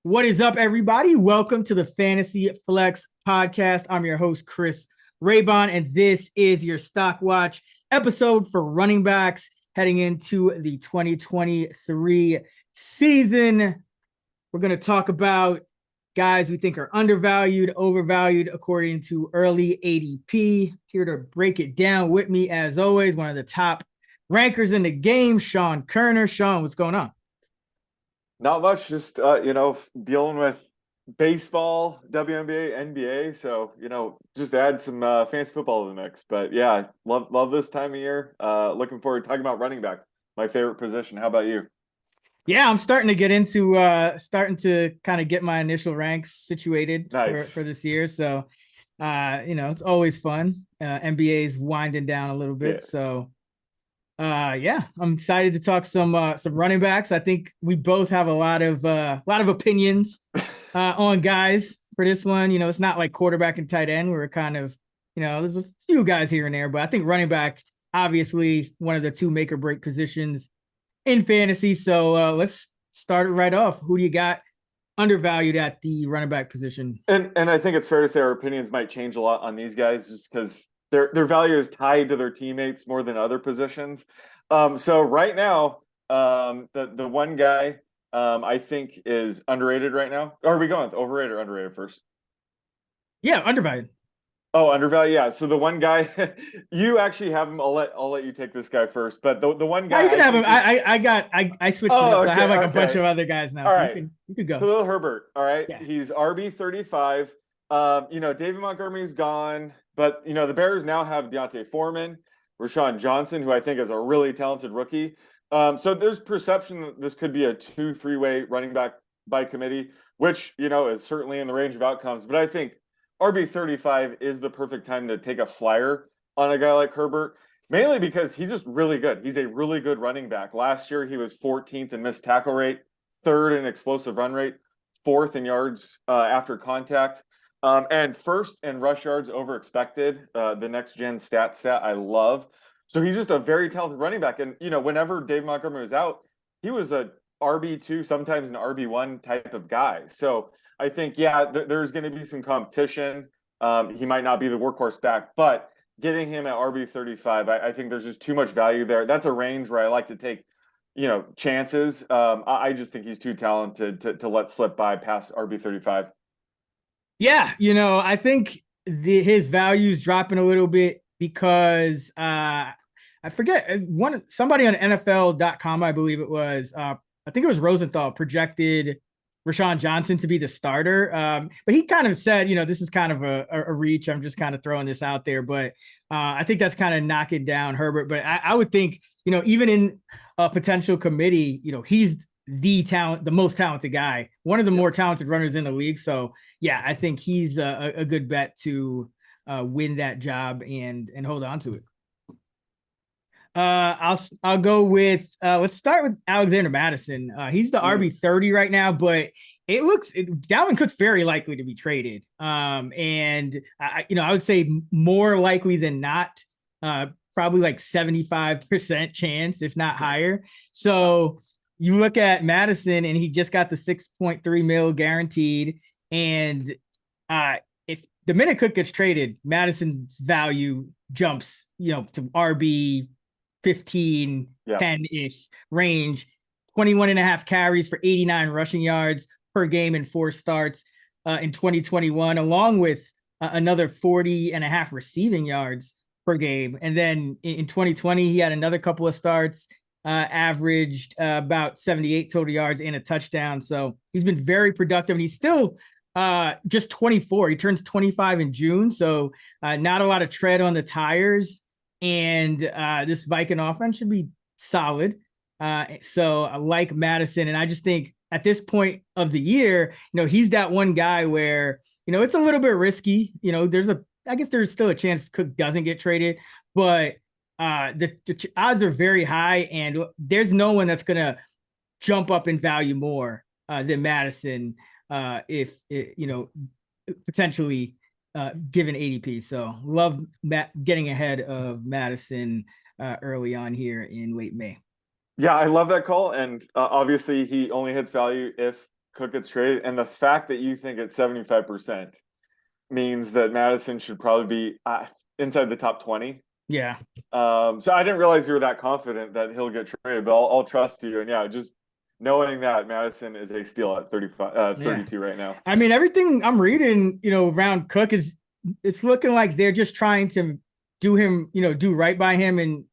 What is up, everybody? Welcome to the Fantasy Flex podcast. I'm your host, Chris Raybon, and this is your Stock Watch episode for running backs heading into the 2023 season. We're going to talk about guys we think are undervalued, overvalued according to early ADP. Here to break it down with me, as always, one of the top rankers in the game, Sean Kerner. Sean, what's going on? Not much, just dealing with baseball, WNBA, NBA. So, just add some fantasy football to the mix. But yeah, love this time of year. Looking forward to talking about running backs, my favorite position. How about you? Yeah, I'm starting to get into starting to kind of get my initial ranks situated Nice. for this year. So it's always fun. NBA is winding down a little bit. Yeah. So yeah, I'm excited to talk some running backs. I think we both have a lot of opinions on guys for this one. It's not like quarterback and tight end. We're kind of, there's a few guys here and there, but I think running back, obviously one of the two make or break positions in fantasy. So let's start it right off. Who do you got undervalued at the running back position? And I think it's fair to say our opinions might change a lot on these guys just because their value is tied to their teammates more than other positions. So right now, the one guy I think is underrated right now. Or are we going with overrated or underrated first? Yeah, undervalued. Oh, undervalued. Yeah. So the one guy you actually have him. I'll let you take this guy first. But the one guy You can have him. I switched it up, so I have like a bunch of other guys now. All so right. you could go. Khalil Herbert. All right. Yeah. He's RB 35. David Montgomery's gone, but the Bears now have Deontay Foreman, Rashawn Johnson, who I think is a really talented rookie. So there's perception that this could be a 2-3-way running back by committee, which is certainly in the range of outcomes. But I think RB 35 is the perfect time to take a flyer on a guy like Herbert, mainly because he's just really good. He's a really good running back. Last year, he was 14th in missed tackle rate, 3rd in explosive run rate, 4th in yards after contact, and 1st in rush yards over expected, the next gen stat I love. So he's just a very talented running back. And, whenever Dave Montgomery was out, he was a RB2, sometimes an RB1 type of guy. So I think, there's going to be some competition. He might not be the workhorse back, but getting him at RB 35, I think there's just too much value there. That's a range where I like to take, chances. I just think he's too talented to let slip by past RB 35. Yeah, I think his value is dropping a little bit because I forget somebody on NFL.com, I believe it was. I think it was Rosenthal projected Rashawn Johnson to be the starter. But he kind of said, this is kind of a reach. I'm just kind of throwing this out there. But I think that's kind of knocking down Herbert. But I would think, even in a potential committee, he's the most talented guy, one of the more talented runners in the league. So, yeah, I think he's a good bet to win that job and hold on to it. I'll go with let's start with Alexander Madison. He's the RB 30 right now, but Dalvin Cook's very likely to be traded. And I would say more likely than not, probably like 75% chance, if not higher. So you look at Madison, and he just got the 6.3 mil guaranteed. And if the minute Cook gets traded, Madison's value jumps, to RB 15, 10-ish range, 21 and a half carries for 89 rushing yards per game in 4 starts in 2021, along with another 40 and a half receiving yards per game. And then in 2020, he had another couple of starts, averaged about 78 total yards and a touchdown. So he's been very productive, and he's still just 24. He turns 25 in June. So not a lot of tread on the tires. And this Viking offense should be solid. So I like Madison. And I just think at this point of the year, he's that one guy where, it's a little bit risky. I guess there's still a chance Cook doesn't get traded, but the odds are very high, and there's no one that's going to jump up in value more than Madison if potentially given ADP. So love getting ahead of Madison early on here in late May. Yeah, I love that call. And obviously he only hits value if Cook gets traded, and the fact that you think it's 75% means that Madison should probably be inside the top 20. Yeah. So I didn't realize you were that confident that he'll get traded, but I'll trust you. And yeah, just knowing that Madison is a steal at 32 right now. I mean, everything I'm reading, around Cook it's looking like they're just trying to do him, do right by him and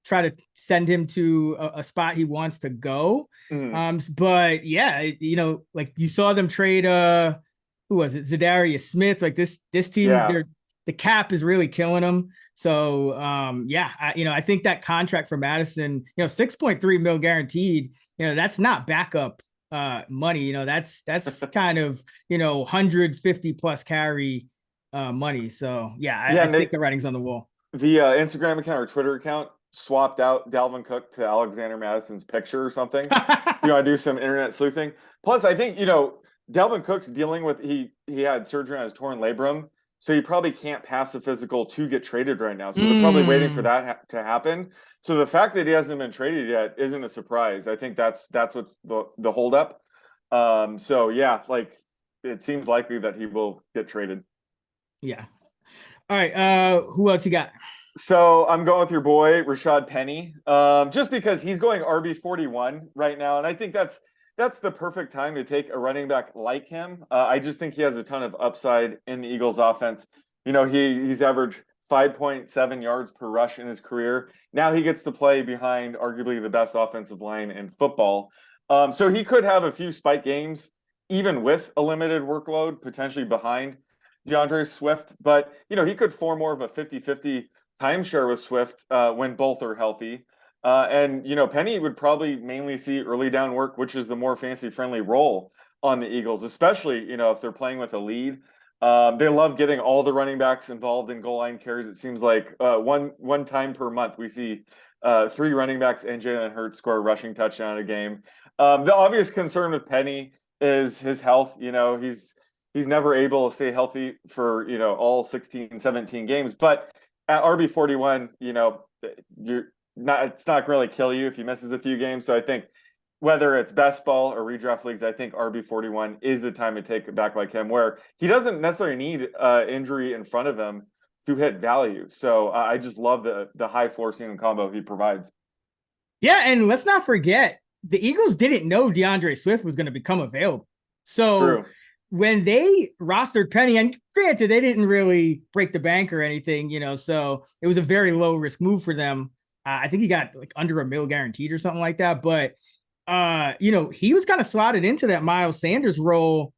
try to send him to a spot he wants to go. But yeah, like you saw them trade who was it? Zadarius Smith. Like this team, the cap is really killing them. So I think that contract for Madison, 6.3 mil guaranteed, that's not backup money. That's kind of 150 plus carry money. So I think the writing's on the wall. The Instagram account or Twitter account swapped out Dalvin Cook to Alexander Madison's picture or something. You want to do some internet sleuthing? Plus, I think Dalvin Cook's dealing with he had surgery on his torn labrum, so he probably can't pass the physical to get traded right now. So they're probably waiting for that to happen. So the fact that he hasn't been traded yet isn't a surprise. I think that's what's the holdup. So yeah, like it seems likely that he will get traded. Yeah. All right. Who else you got? So I'm going with your boy Rashad Penny, just because he's going RB 41 right now, and I think that's the perfect time to take a running back like him. I just think he has a ton of upside in the Eagles' offense. He's averaged 5.7 yards per rush in his career. Now he gets to play behind arguably the best offensive line in football. So he could have a few spike games, even with a limited workload, potentially behind DeAndre Swift. But, he could form more of a 50-50 timeshare with Swift when both are healthy. And Penny would probably mainly see early down work, which is the more fantasy-friendly role on the Eagles, especially, if they're playing with a lead. They love getting all the running backs involved in goal line carries. It seems like one time per month we see 3 running backs and Jalen Hurts score a rushing touchdown a game. The obvious concern with Penny is his health. He's never able to stay healthy for, all 16, 17 games. But at RB 41, it's not really kill you if he misses a few games. So I think whether it's best ball or redraft leagues, I think RB 41 is the time to take it back like him, where he doesn't necessarily need injury in front of him to hit value. So I just love the high floor ceiling combo he provides. Yeah, and let's not forget the Eagles didn't know DeAndre Swift was going to become available. So True. When they rostered Penny, and granted, they didn't really break the bank or anything, so it was a very low risk move for them. I think he got like under $1 million guaranteed or something like that. But, he was kind of slotted into that Miles Sanders role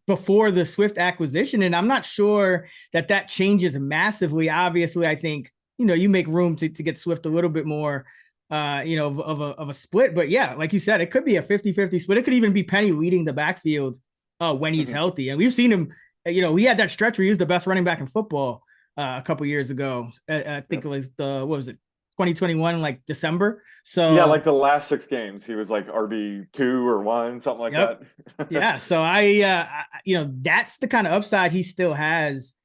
before the Swift acquisition. And I'm not sure that changes massively. Obviously, I think, you make room to get Swift a little bit more, of a split. But yeah, like you said, it could be a 50-50 split. It could even be Penny leading the backfield when he's healthy. And we've seen him, he had that stretch where he was the best running back in football a couple years ago. I think it was 2021, like December. So yeah, like the last 6 games, he was like RB 2 or 1, something like that. Yeah. So that's the kind of upside he still has,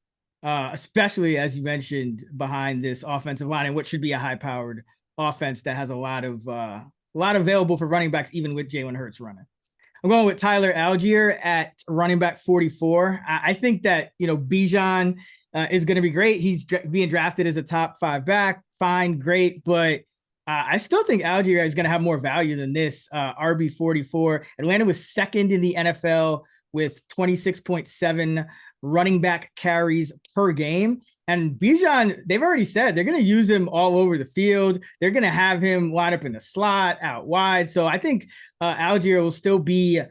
especially as you mentioned behind this offensive line and what should be a high powered offense that has a lot available for running backs, even with Jalen Hurts running. I'm going with Tyler Algier at running back 44. I think that, Bijan is going to be great. He's being drafted as a top 5 back. Fine, great. But I still think Algier is going to have more value than this. RB 44. Atlanta was second in the NFL with 26.7 running back carries per game. And Bijan, they've already said they're going to use him all over the field. They're going to have him line up in the slot, out wide. So I think Algier will still be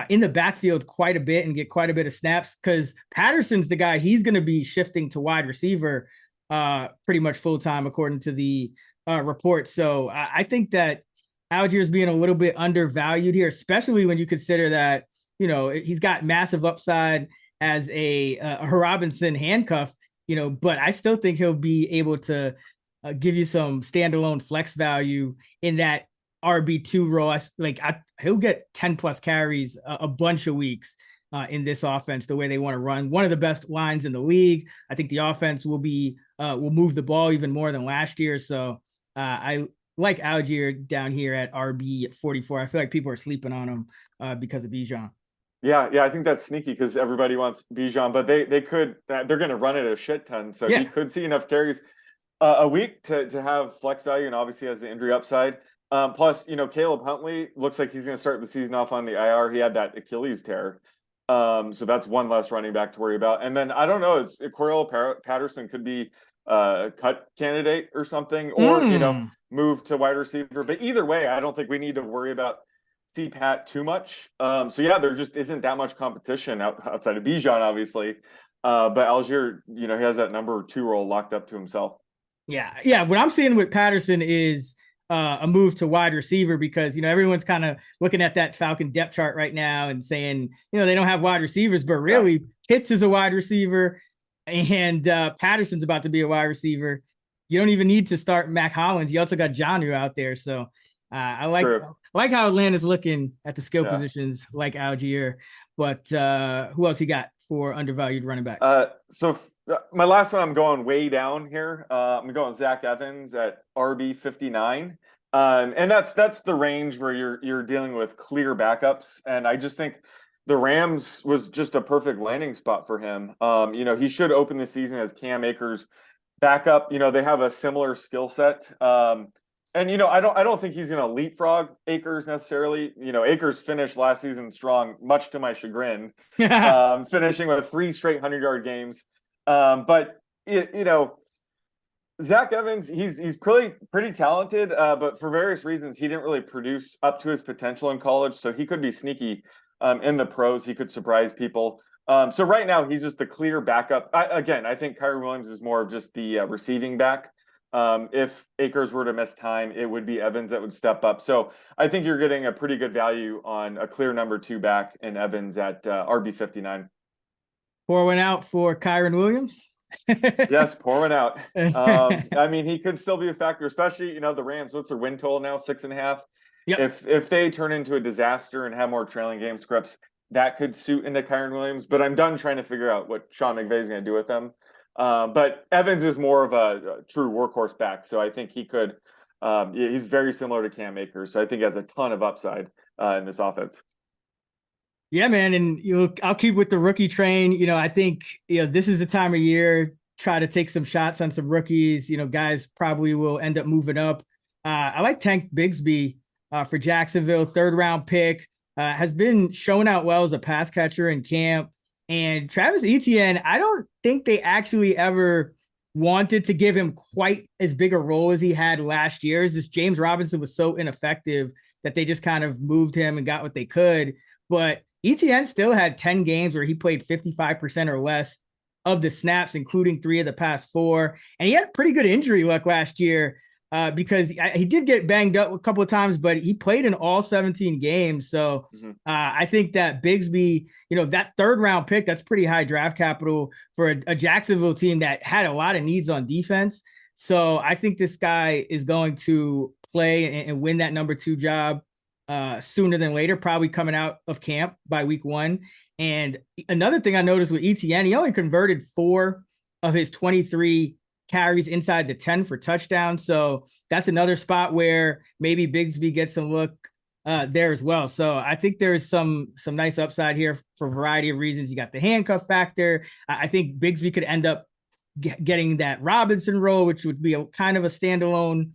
in the backfield quite a bit and get quite a bit of snaps because Patterson's the guy. He's going to be shifting to wide receiver pretty much full-time according to the report. So I think that Algier is being a little bit undervalued here, especially when you consider that, he's got massive upside as a Robinson handcuff, but I still think he'll be able to give you some standalone flex value in that RB2 role. He'll get 10 plus carries a bunch of weeks in this offense, the way they want to run. One of the best lines in the league. I think the offense will move the ball even more than last year. So I like Algier down here at RB at 44. I feel like people are sleeping on him because of Bijan. Yeah, I think that's sneaky because everybody wants Bijan, but they could they're going to run it a shit ton, so he Yeah. could see enough carries a week to have flex value, and obviously has the injury upside. Plus, Caleb Huntley looks like he's going to start the season off on the IR. He had that Achilles tear, so that's one less running back to worry about. And then I don't know, Corell Patterson could be a cut candidate or something, or move to wide receiver. But either way, I don't think we need to worry about CPAT too much. So yeah, there just isn't that much competition outside of Bijan, obviously. But Algier, he has that number 2 role locked up to himself. Yeah. What I'm seeing with Patterson is a move to wide receiver because, everyone's kind of looking at that Falcon depth chart right now and saying, they don't have wide receivers, but really Pitts is a wide receiver and Patterson's about to be a wide receiver. You don't even need to start Mac Hollins. You also got Jonnu out there. So I like how Atlanta's looking at the skill positions like Algier, but who else you got for undervalued running backs? So my last one, I'm going way down here. I'm going Zach Evans at RB 59. And that's the range where you're dealing with clear backups. And I just think the Rams was just a perfect landing spot for him. He should open the season as Cam Akers backup. They have a similar skill set. And I don't think he's going to leapfrog Akers necessarily. Akers finished last season strong, much to my chagrin, finishing with 3 straight 100-yard games. But Zach Evans, he's pretty talented, but for various reasons, he didn't really produce up to his potential in college. So he could be sneaky in the pros. He could surprise people. So right now, he's just the clear backup. I think Kyren Williams is more of just the receiving back. If Akers were to miss time, it would be Evans that would step up. So I think you're getting a pretty good value on a clear number 2 back in Evans at RB 59. Pour one out for Kyren Williams. Yes, pour one out. He could still be a factor, especially, the Rams. What's their win total now? 6.5. Yep. If they turn into a disaster and have more trailing game scripts, that could suit into Kyren Williams. But I'm done trying to figure out what Sean McVay is going to do with them. But Evans is more of a true workhorse back, so I think he could. He's very similar to Cam Akers, so I think he has a ton of upside in this offense. Yeah, man, and I'll keep with the rookie train. I think this is the time of year try to take some shots on some rookies. Guys probably will end up moving up. I like Tank Bigsby for Jacksonville, 3rd-round pick. Has been showing out well as a pass catcher in camp. And Travis Etienne, I don't think they actually ever wanted to give him quite as big a role as he had last year. This James Robinson was so ineffective that they just kind of moved him and got what they could. But Etienne still had 10 games where he played 55% or less of the snaps, including 3 of the past 4. And he had pretty good injury luck last year because he did get banged up a couple of times, but he played in all 17 games. So I think that Bigsby, that 3rd-round pick, that's pretty high draft capital for a Jacksonville team that had a lot of needs on defense. So I think this guy is going to play and win that number 2 job sooner than later, probably coming out of camp by week 1. And another thing I noticed with Etienne, he only converted 4 of his 23 carries inside the 10 for touchdowns. So that's another spot where maybe Bigsby gets some look there as well. So I think there's some nice upside here for a variety of reasons. You got the handcuff factor. I think Bigsby could end up getting that Robinson role, which would be a kind of a standalone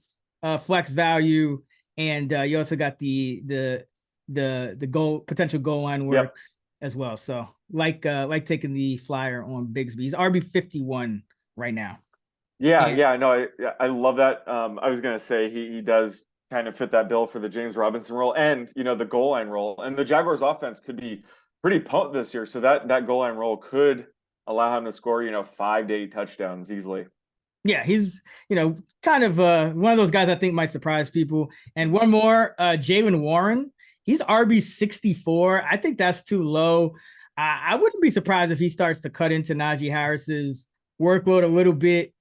flex value. And you also got the potential goal line work as well. So like taking the flyer on Bigsby. He's RB 51 right now. I love that. I was gonna say he does kind of fit that bill for the James Robinson role and the goal line role. And the Jaguars offense could be pretty potent this year. So that goal line role could allow him to score, 5 to 8 touchdowns easily. Yeah, he's, kind of one of those guys I think might surprise people. And one more, Jaylen Warren. He's RB 64. I think that's too low. I wouldn't be surprised if he starts to cut into Najee Harris's workload a little bit.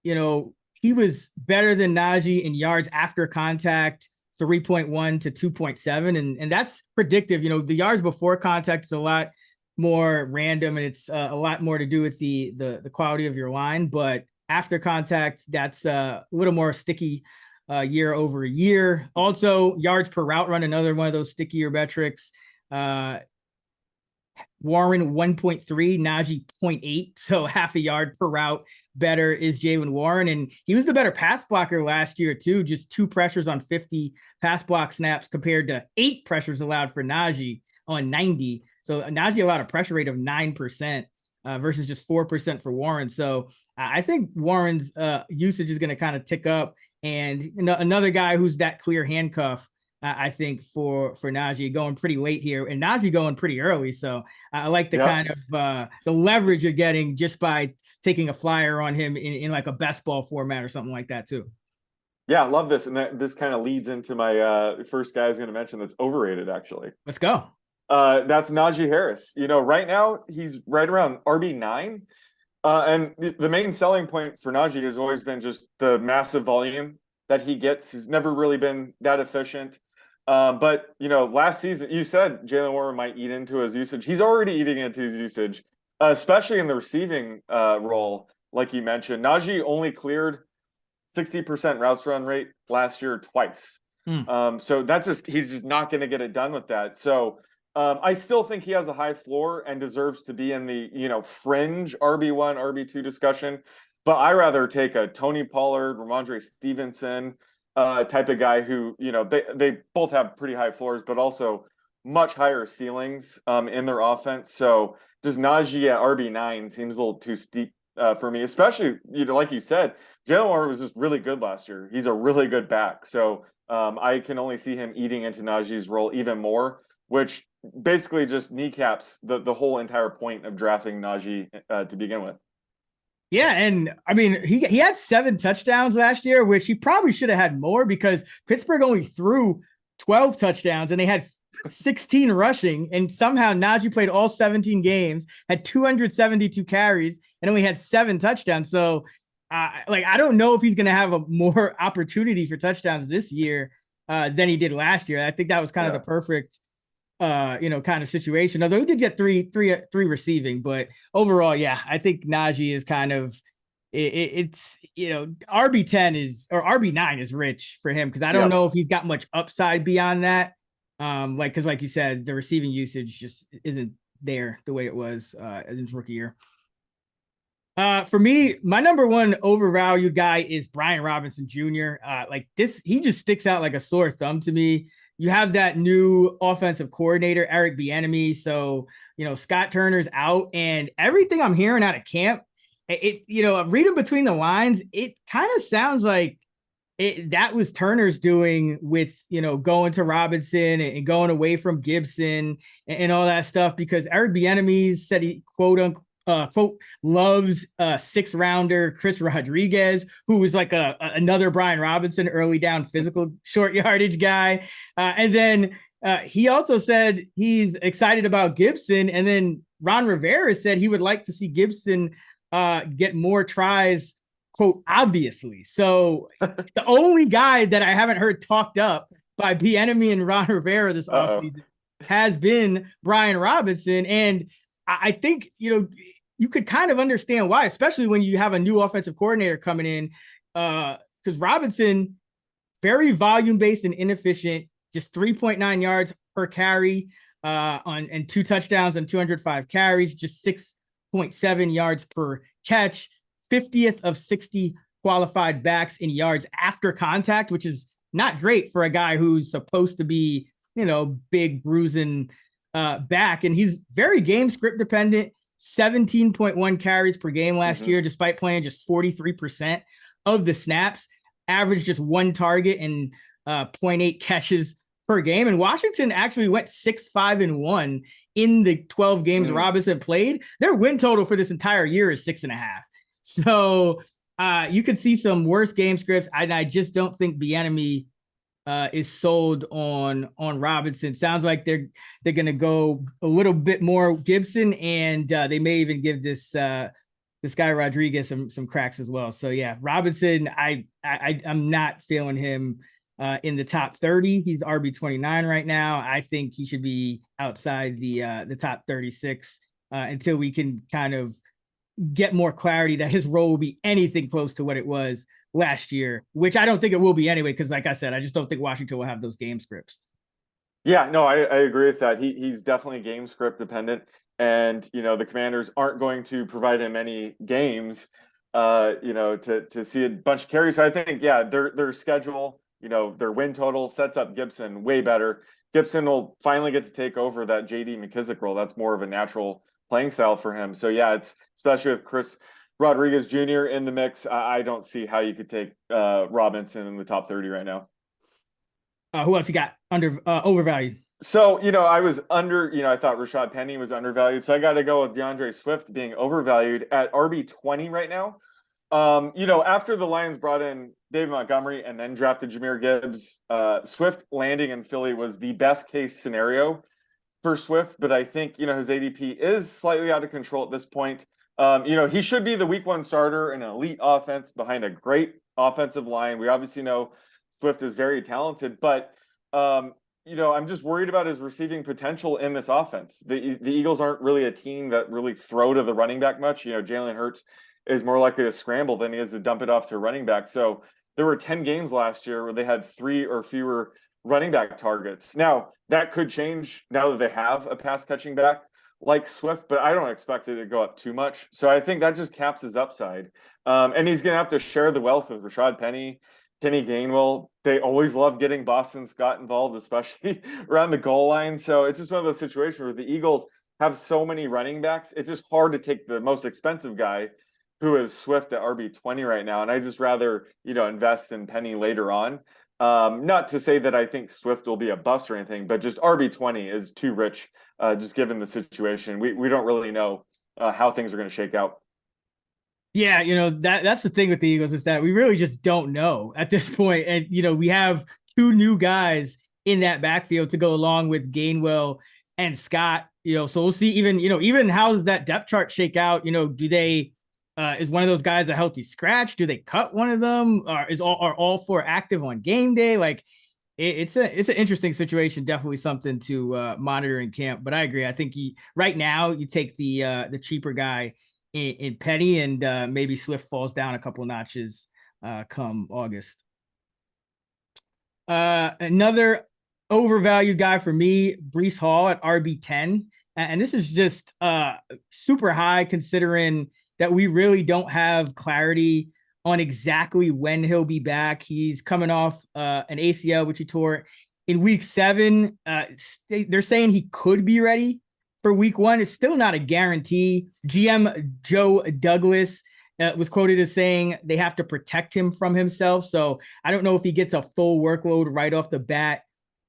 He was better than Najee in yards after contact, 3.1 to 2.7. And that's predictive. The yards before contact is a lot more random and it's a lot more to do with the quality of your line. But after contact, that's a little more sticky year over year. Also, yards per route run, another one of those stickier metrics. Warren 1.3, Najee 0.8, so half a yard per route better is Jaylen Warren. And he was the better pass blocker last year, too. Just 2 pressures on 50 pass block snaps compared to 8 pressures allowed for Najee on 90. So Najee allowed a pressure rate of 9% versus just 4% for Warren. So I think Warren's usage is going to kind of tick up. And another guy who's that clear handcuff, I think for Najee going pretty late here, and Najee going pretty early. So I like the kind of the leverage you're getting just by taking a flyer on him in like a best ball format or something like that too. Yeah, I love this. And this kind of leads into my first guy I was going to mention that's overrated, actually. Let's go. That's Najee Harris. Right now he's right around RB9. And the main selling point for Najee has always been just the massive volume that he gets. He's never really been that efficient. But last season you said Jaylen Warren might eat into his usage. He's already eating into his usage, especially in the receiving role, like you mentioned. Najee only cleared 60% routes run rate last year twice. So he's just not going to get it done with that. So I still think he has a high floor and deserves to be in the fringe RB1, RB2 discussion. But I rather take a Tony Pollard, Ramondre Stevenson type of guy who, they both have pretty high floors, but also much higher ceilings in their offense. So just Najee at RB9 seems a little too steep for me, especially, like you said, Jaylen Warren was just really good last year. He's a really good back. So I can only see him eating into Najee's role even more, which basically just kneecaps the whole entire point of drafting Najee to begin with. Yeah, and I mean, he had 7 touchdowns last year, which he probably should have had more because Pittsburgh only threw 12 touchdowns and they had 16 rushing, and somehow Najee played all 17 games, had 272 carries, and only had 7 touchdowns. So, I don't know if he's going to have a more opportunity for touchdowns this year than he did last year. I think that was kind of the perfect kind of situation. Although he did get three receiving, but overall, yeah, I think Najee is kind of it's RB10 is or RB9 is rich for him because I don't know if he's got much upside beyond that. Because like you said, the receiving usage just isn't there the way it was in his rookie year. For me, my number one overvalued guy is Brian Robinson Jr. He just sticks out like a sore thumb to me. You have that new offensive coordinator, Eric Bieniemy. So, Scott Turner's out, and everything I'm hearing out of camp, reading between the lines, it kind of sounds like that was Turner's doing with, going to Robinson and going away from Gibson and all that stuff, because Eric Bieniemy said he quote loves 6th rounder Chris Rodriguez, who was like another Brian Robinson early down physical short yardage guy. And then he also said he's excited about Gibson. And then Ron Rivera said he would like to see Gibson get more tries, quote, obviously. So the only guy that I haven't heard talked up by Bieniemy and Ron Rivera this offseason has been Brian Robinson. And I think, you could kind of understand why, especially when you have a new offensive coordinator coming in, because Robinson, very volume-based and inefficient, just 3.9 yards per carry and 2 touchdowns and 205 carries, just 6.7 yards per catch, 50th of 60 qualified backs in yards after contact, which is not great for a guy who's supposed to be, big bruising back. And he's very game script dependent, 17.1 carries per game last year, despite playing just 43% of the snaps, averaged just 1 target and 0.8 catches per game. And Washington actually went 6-5-1 in the 12 games Robinson played. Their win total for this entire year is 6.5. So you could see some worse game scripts. I just don't think Bieniemy is sold on Robinson. Sounds like they're going to go a little bit more Gibson, and they may even give this guy Rodriguez some cracks as well. So yeah, Robinson, I'm not feeling him in the top 30. He's RB29 right now. I think he should be outside the top 36 until we can kind of get more clarity that his role will be anything close to what it was last year, which I don't think it will be anyway, because like I said, I just don't think Washington will have those game scripts. Yeah, no, I agree with that. He's definitely game script dependent, and the Commanders aren't going to provide him any games, to see a bunch of carries. So I think, yeah, their schedule, their win total sets up Gibson way better. Gibson will finally get to take over that JD McKissick role. That's more of a natural playing style for him. So yeah, it's especially with Chris Rodriguez Jr. in the mix. I don't see how you could take Robinson in the top 30 right now. Who else you got under overvalued? So, I was I thought Rashad Penny was undervalued. So I got to go with DeAndre Swift being overvalued at RB 20 right now. After the Lions brought in David Montgomery and then drafted Jahmyr Gibbs, Swift landing in Philly was the best case scenario for Swift. But I think, his ADP is slightly out of control at this point. He should be the week one starter in an elite offense behind a great offensive line. We obviously know Swift is very talented, but I'm just worried about his receiving potential in this offense. The Eagles aren't really a team that really throw to the running back much. Jalen Hurts is more likely to scramble than he is to dump it off to a running back. So there were 10 games last year where they had 3 or fewer running back targets. Now that could change now that they have a pass catching back like Swift, but I don't expect it to go up too much. So I think that just caps his upside. And he's going to have to share the wealth with Rashad Penny, Kenny Gainwell. They always love getting Boston Scott involved, especially around the goal line. So it's just one of those situations where the Eagles have so many running backs. It's just hard to take the most expensive guy, who is Swift at RB 20 right now. And I just rather, invest in Penny later on. Not to say that I think Swift will be a bust or anything, but just RB 20 is too rich, just given the situation. We don't really know how things are going to shake out. Yeah, that's the thing with the Eagles, is that we really just don't know at this point. And we have 2 new guys in that backfield to go along with Gainwell and Scott. So we'll see. Even how does that depth chart shake out? Do they is one of those guys a healthy scratch? Do they cut one of them? Or are all 4 active on game day? Like it's an interesting situation. Definitely something to monitor in camp. But I agree. I think right now you take the cheaper guy in Penny, and maybe Swift falls down a couple notches come August. Another overvalued guy for me, Breece Hall at RB 10. And this is just super high, considering that we really don't have clarity on exactly when he'll be back. He's coming off an ACL, which he tore in week 7. They're saying he could be ready for week 1. It's still not a guarantee. GM Joe Douglas was quoted as saying they have to protect him from himself. So I don't know if he gets a full workload right off the bat.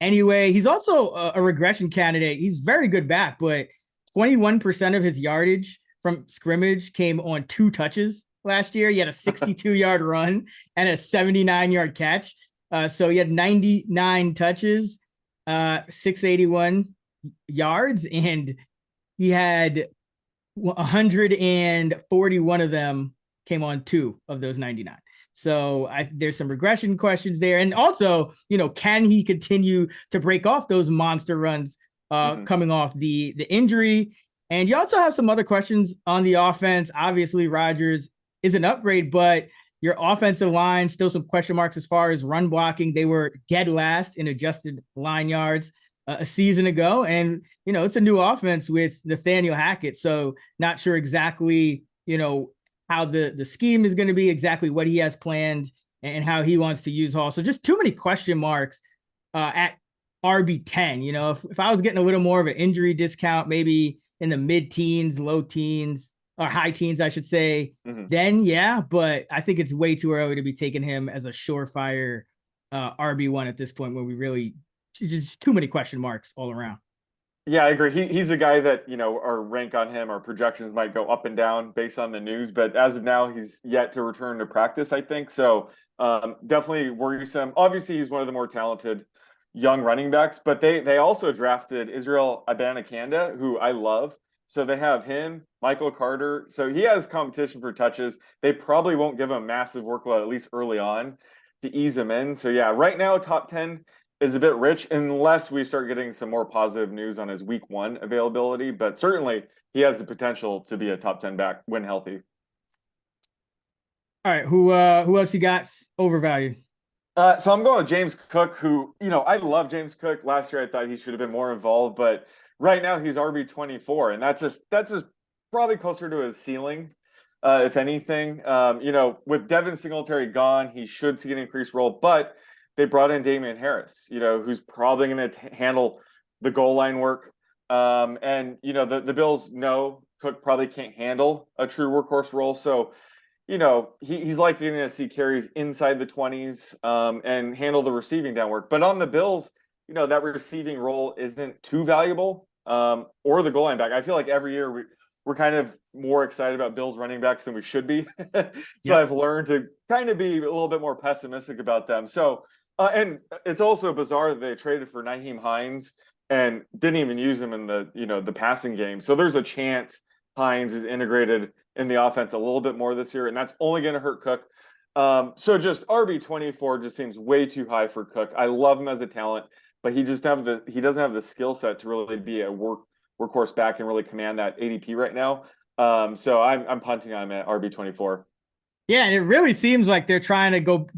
Anyway, he's also a regression candidate. He's very good back, but 21% of his yardage from scrimmage came on 2 touches last year. He had a 62-yard run and a 79-yard catch. So he had 99 touches, 681 yards, and he had 141 of them came on 2 of those 99. So there's some regression questions there. And also, can he continue to break off those monster runs coming off the injury? And you also have some other questions on the offense. Obviously, Rodgers is an upgrade, but your offensive line, still some question marks as far as run blocking. They were dead last in adjusted line yards a season ago. And, it's a new offense with Nathaniel Hackett. So not sure exactly, how the scheme is going to be, exactly what he has planned and how he wants to use Hall. So just too many question marks at RB 10. If I was getting a little more of an injury discount, maybe in the mid-teens, low teens, or high teens, I should say, then yeah, but I think it's way too early to be taking him as a surefire RB1 at this point, where we really just too many question marks all around. Yeah, I agree. He's a guy that, our rank on him, our projections might go up and down based on the news, but as of now, he's yet to return to practice, I think. So definitely worrisome. Obviously, he's one of the more talented young running backs, but they also drafted Israel Abanikanda, who I love. So they have him, Michael Carter. So he has competition for touches. They probably won't give him a massive workload, at least early on, to ease him in. So yeah, right now, top 10 is a bit rich unless we start getting some more positive news on his week 1 availability. But certainly he has the potential to be a top 10 back when healthy. All right, who else you got overvalued? So I'm going with James Cook, who, I love James Cook. Last year I thought he should have been more involved, but right now he's RB 24, and that's just probably closer to his ceiling, if anything. With Devin Singletary gone, he should see an increased role, but they brought in Damian Harris, who's probably going to handle the goal line work. The Bills know Cook probably can't handle a true workhorse role, so he's likely going to see carries inside the 20s and handle the receiving down work. But on the Bills, that receiving role isn't too valuable, or the goal line back. I feel like every year we're kind of more excited about Bills running backs than we should be. So I've learned to kind of be a little bit more pessimistic about them. So, and it's also bizarre that they traded for Nyheim Hines and didn't even use him in the passing game. So there's a chance Hines is integrated in the offense a little bit more this year, and that's only going to hurt Cook. So just RB 24 just seems way too high for Cook. I love him as a talent, but he doesn't have the skill set to really be a workhorse back and really command that ADP right now. So I'm punting on him at RB 24. Yeah, and it really seems like they're trying to go,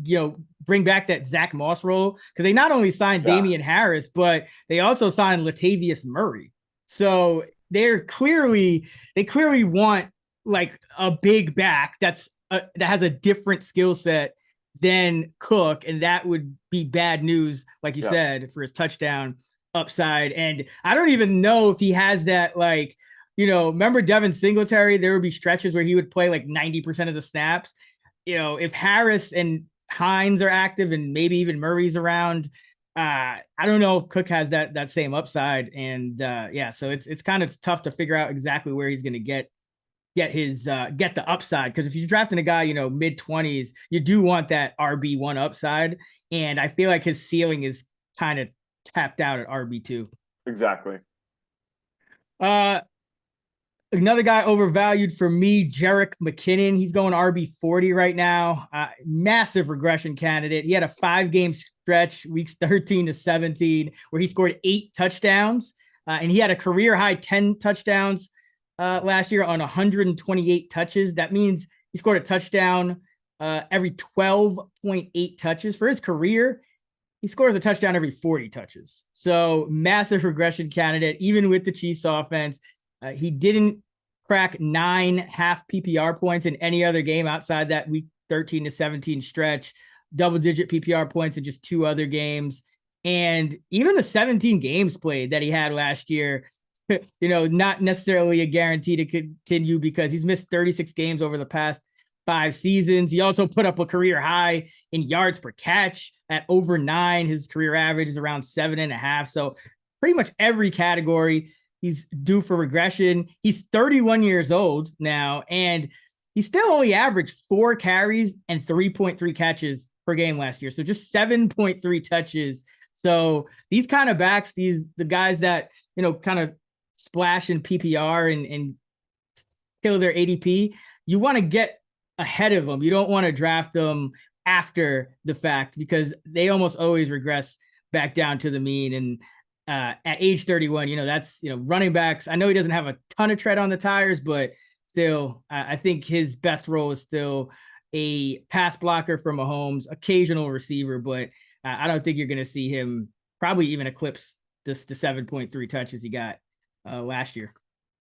bring back that Zach Moss role, because they not only signed Damian Harris, but they also signed Latavius Murray. So they clearly want like a big back that has a different skill set than Cook, and that would be bad news, like you said, for his touchdown upside. And I don't even know if he has that, like, remember Devin Singletary? There would be stretches where he would play like 90% of the snaps. If Harris and Hines are active and maybe even Murray's around, I don't know if Cook has that same upside. And so it's kind of tough to figure out exactly where he's going to get the upside, because if you're drafting a guy mid-20s, you do want that RB1 upside, and I feel like his ceiling is kind of tapped out at RB2. Exactly. Another guy overvalued for me, Jerick McKinnon. He's going RB40 right now. Massive regression candidate. He had a 5-game stretch, weeks 13 to 17, where he scored 8 touchdowns, and he had a career high 10 touchdowns last year on 128 touches. That means he scored a touchdown every 12.8 touches. For his career, he scores a touchdown every 40 touches. So massive regression candidate, even with the Chiefs offense. He didn't crack 9 half PPR points in any other game outside that week 13 to 17 stretch, double-digit PPR points in just 2 other games. And even the 17 games played that he had last year, not necessarily a guarantee to continue, because he's missed 36 games over the past 5 seasons. He also put up a career high in yards per catch at over 9. His career average is around 7.5. So pretty much every category he's due for regression. He's 31 years old now, and he still only averaged 4 carries and 3.3 catches per game last year. So just 7.3 touches. So these kind of backs, the guys that, kind of splash in PPR and kill their ADP, you want to get ahead of them. You don't want to draft them after the fact, because they almost always regress back down to the mean. And at age 31, that's, running backs. I know he doesn't have a ton of tread on the tires, but still, I think his best role is still a pass blocker for Mahomes, occasional receiver, but I don't think you're going to see him probably even eclipse the 7.3 touches he got last year.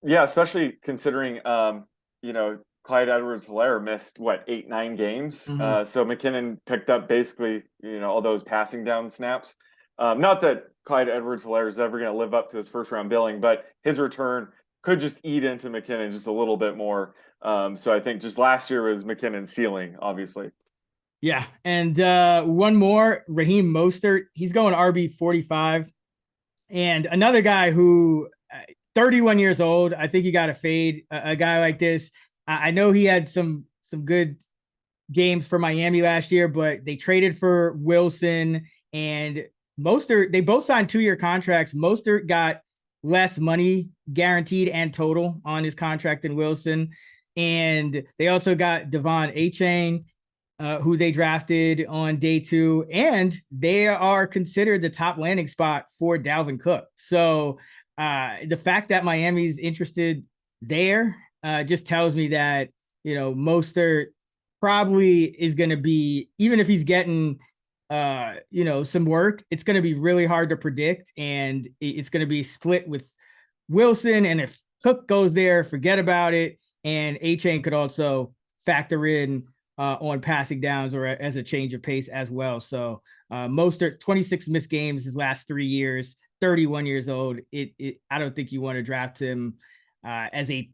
Yeah, especially considering, Clyde Edwards-Helaire missed 8-9 games. Mm-hmm. So McKinnon picked up basically, all those passing down snaps. Not that Clyde Edwards-Helaire is ever going to live up to his first round billing, but his return could just eat into McKinnon just a little bit more. So I think just last year was McKinnon's ceiling, obviously. Yeah. And one more, Raheem Mostert. He's going RB45. And another guy who 31 years old, I think you got to fade a guy like this. I know he had some good games for Miami last year, but they traded for Wilson and Mostert. They both signed 2-year contracts. Mostert got less money guaranteed and total on his contract than Wilson. And they also got Devon Achane. who they drafted on day 2, and they are considered the top landing spot for Dalvin Cook. So the fact that Miami's interested there just tells me that, Mostert probably is going to be, even if he's getting, some work, it's going to be really hard to predict, and it's going to be split with Wilson. And if Cook goes there, forget about it. And A-Chain could also factor in on passing downs or as a change of pace as well. So Mostert, 26 missed games his last 3 years, 31 years old. I don't think you want to draft him as a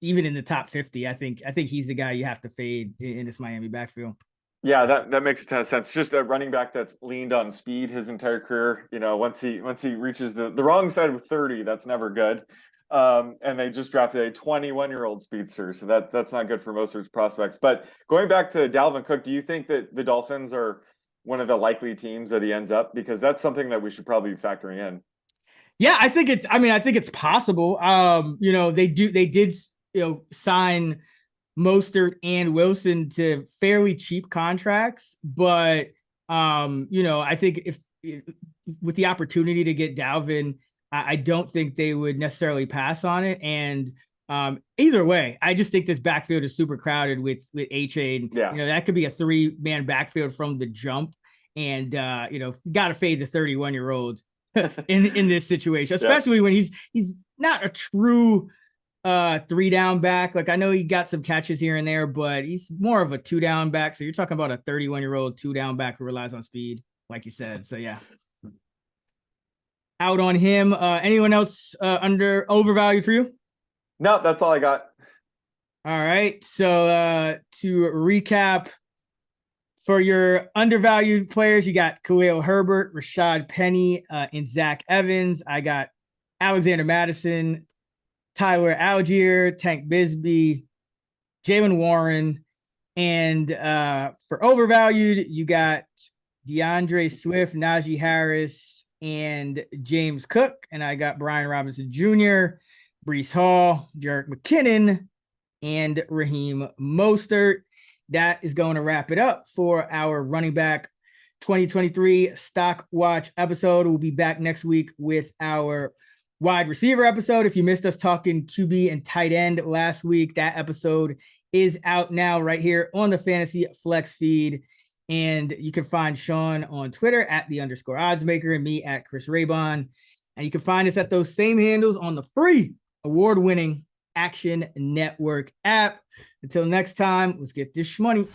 even in the top 50. I think he's the guy you have to fade in this Miami backfield. Yeah, that makes a ton of sense. Just a running back that's leaned on speed his entire career. Once he reaches the wrong side of 30, that's never good. And they just drafted a 21-year-old speedster, so that's not good for Mostert's prospects. But going back to Dalvin Cook, do you think that the Dolphins are one of the likely teams that he ends up? Because that's something that we should probably be factoring in. Yeah, I think it's possible. They did sign Mostert and Wilson to fairly cheap contracts, but I think if with the opportunity to get Dalvin, I don't think they would necessarily pass on it. And either way, I just think this backfield is super crowded with A-Chain. Yeah. That could be a 3-man backfield from the jump. And got to fade the 31-year-old in this situation, especially when he's not a true 3-down back. Like, I know he got some catches here and there, but he's more of a 2-down back. So you're talking about a 31-year-old 2-down back who relies on speed, like you said. So yeah, out on him. Anyone else overvalued for you? No, that's all I got. All right. So to recap, for your undervalued players, you got Khalil Herbert, Rashad Penny, and Zach Evans. I got Alexander Mattison, Tyler Algier, Tank Bisbee, Jaylen Warren. And for overvalued, you got DeAndre Swift, Najee Harris, and James Cook. And I got Brian Robinson Jr., Breece Hall, Jerick McKinnon, and Raheem Mostert. That is going to wrap it up for our running back 2023 Stock Watch episode. We'll be back next week with our wide receiver episode. If you missed us talking QB and tight end last week, that episode is out now right here on the Fantasy Flex feed. And you can find Sean on Twitter at @_oddsmaker and me at Chris Raybon. And you can find us at those same handles on the free award-winning Action Network app. Until next time, let's get this shmoney.